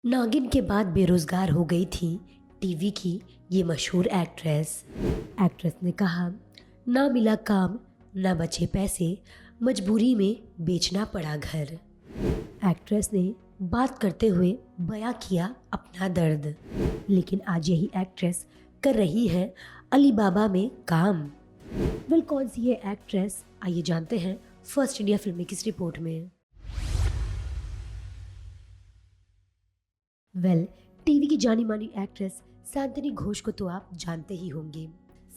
नागिन के बाद बेरोजगार हो गई थी टीवी की ये मशहूर एक्ट्रेस। एक्ट्रेस ने कहा, ना मिला काम, ना बचे पैसे, मजबूरी में बेचना पड़ा घर। एक्ट्रेस ने बात करते हुए बयां किया अपना दर्द। लेकिन आज यही एक्ट्रेस कर रही है अलीबाबा में काम। कौन सी है एक्ट्रेस, आइए जानते हैं फर्स्ट इंडिया फिल्म की इस रिपोर्ट में। टीवी की जानी मानी एक्ट्रेस शांतनी घोष को तो आप जानते ही होंगे।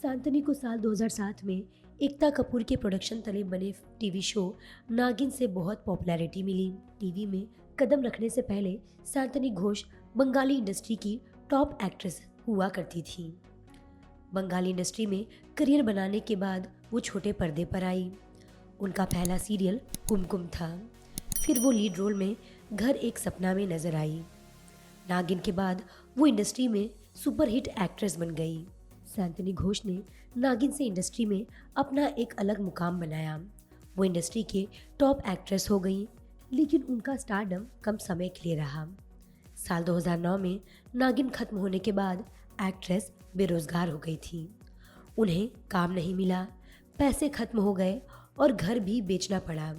शांतनी को साल 2007 में एकता कपूर के प्रोडक्शन तले बने टीवी शो नागिन से बहुत पॉपुलैरिटी मिली। टीवी में कदम रखने से पहले शांतनी घोष बंगाली इंडस्ट्री की टॉप एक्ट्रेस हुआ करती थी। बंगाली इंडस्ट्री में करियर बनाने के बाद वो छोटे पर्दे पर आई। उनका पहला सीरियल कुमकुम था। फिर वो लीड रोल में घर एक सपना में नजर आई। नागिन के बाद वो इंडस्ट्री में सुपरहिट एक्ट्रेस बन गई। शांतनी घोष ने नागिन से इंडस्ट्री में अपना एक अलग मुकाम बनाया। वो इंडस्ट्री के टॉप एक्ट्रेस हो गई, लेकिन उनका स्टारडम कम समय के लिए रहा। साल 2009 में नागिन खत्म होने के बाद एक्ट्रेस बेरोजगार हो गई थी। उन्हें काम नहीं मिला, पैसे खत्म हो गए और घर भी बेचना पड़ा।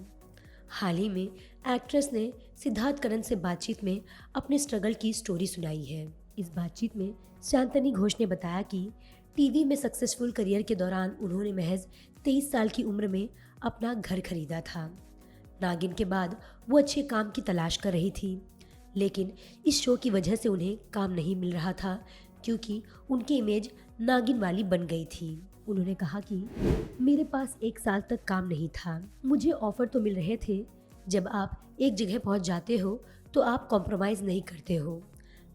हाल ही में एक्ट्रेस ने सिद्धार्थ करण से बातचीत में अपने स्ट्रगल की स्टोरी सुनाई है। इस बातचीत में शांतनी घोष ने बताया कि टीवी में सक्सेसफुल करियर के दौरान उन्होंने महज 23 साल की उम्र में अपना घर खरीदा था। नागिन के बाद वो अच्छे काम की तलाश कर रही थी, लेकिन इस शो की वजह से उन्हें काम नहीं मिल रहा था, क्योंकि उनकी इमेज नागिन वाली बन गई थी। उन्होंने कहा कि मेरे पास 1 साल तक काम नहीं था। मुझे ऑफर तो मिल रहे थे। जब आप एक जगह पहुंच जाते हो तो आप कॉम्प्रोमाइज़ नहीं करते हो।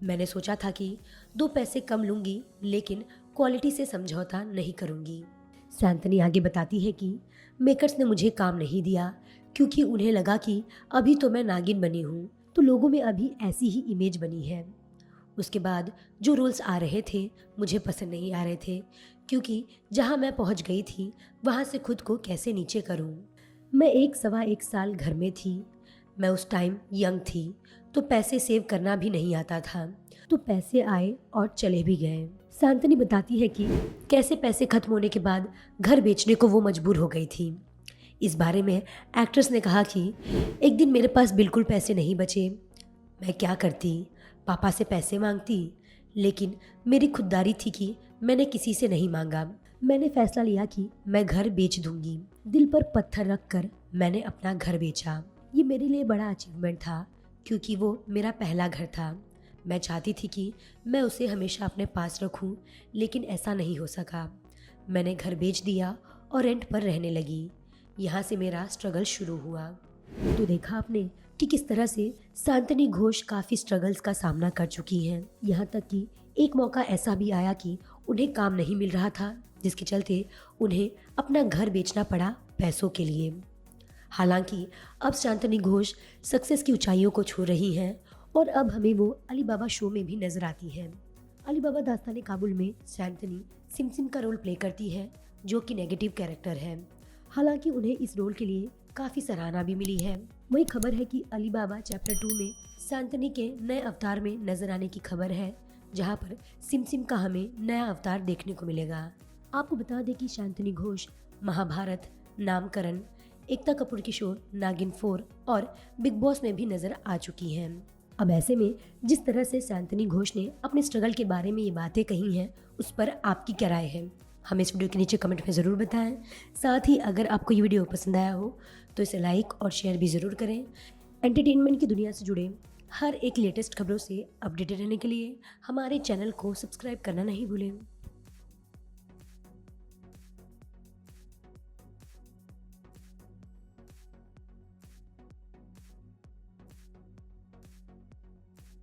मैंने सोचा था कि 2 पैसे कम लूंगी, लेकिन क्वालिटी से समझौता नहीं करूंगी। शांतनी आगे बताती है कि मेकर्स ने मुझे काम नहीं दिया, क्योंकि उन्हें लगा कि अभी तो मैं नागिन बनी हूँ, तो लोगों में अभी ऐसी ही इमेज बनी है। उसके बाद जो रोल्स आ रहे थे मुझे पसंद नहीं आ रहे थे, क्योंकि जहाँ मैं पहुँच गई थी वहाँ से खुद को कैसे नीचे करूँ। मैं 1 सवा 1 साल घर में थी। मैं उस टाइम यंग थी, तो पैसे सेव करना भी नहीं आता था, तो पैसे आए और चले भी गए। शांतनी बताती है कि कैसे पैसे खत्म होने के बाद घर बेचने को वो मजबूर हो गई थी। इस बारे में एक्ट्रेस ने कहा कि एक दिन मेरे पास बिल्कुल पैसे नहीं बचे। मैं क्या करती, पापा से पैसे मांगती, लेकिन मेरी खुददारी थी कि मैंने किसी से नहीं मांगा। मैंने फैसला लिया कि मैं घर बेच दूंगी। दिल पर पत्थर रखकर मैंने अपना घर बेचा। ये मेरे लिए बड़ा अचीवमेंट था, क्योंकि वो मेरा पहला घर था। मैं चाहती थी कि मैं उसे हमेशा अपने पास रखूं, लेकिन ऐसा नहीं हो सका। मैंने घर बेच दिया और रेंट पर रहने लगी। यहाँ से मेरा स्ट्रगल शुरू हुआ। तो देखा आपने कि किस तरह से शांतनी घोष काफ़ी स्ट्रगल्स का सामना कर चुकी हैं। यहाँ तक कि एक मौका ऐसा भी आया कि उन्हें काम नहीं मिल रहा था, जिसके चलते उन्हें अपना घर बेचना पड़ा पैसों के लिए। हालांकि अब शांतनी घोष सक्सेस की ऊंचाइयों को छू रही हैं और अब हमें वो अलीबाबा शो में भी नजर आती हैं। अलीबाबा दास्तान काबुल में शांतनी सिमसिम का रोल प्ले करती है, जो कि नेगेटिव कैरेक्टर है। हालांकि उन्हें इस रोल के लिए काफ़ी सराहना भी मिली है। वही खबर है कि अलीबाबा चैप्टर 2 में शांतनी के नए अवतार में नजर आने की खबर है, जहां पर सिमसिम का हमें नया अवतार देखने को मिलेगा। आपको बता दें कि शांतनी घोष महाभारत, नामकरण, एकता कपूर की शो नागिन 4 और बिग बॉस में भी नजर आ चुकी हैं। अब ऐसे में जिस तरह से शांतनी घोष ने अपने स्ट्रगल के बारे में ये बातें कही हैं, उस पर आपकी क्या राय है, हमें इस वीडियो के नीचे कमेंट में ज़रूर बताएं। साथ ही अगर आपको ये वीडियो पसंद आया हो तो इसे लाइक और शेयर भी ज़रूर करें। एंटरटेनमेंट की दुनिया से जुड़े हर एक लेटेस्ट खबरों से अपडेटेड रहने के लिए हमारे चैनल को सब्सक्राइब करना नहीं भूलें।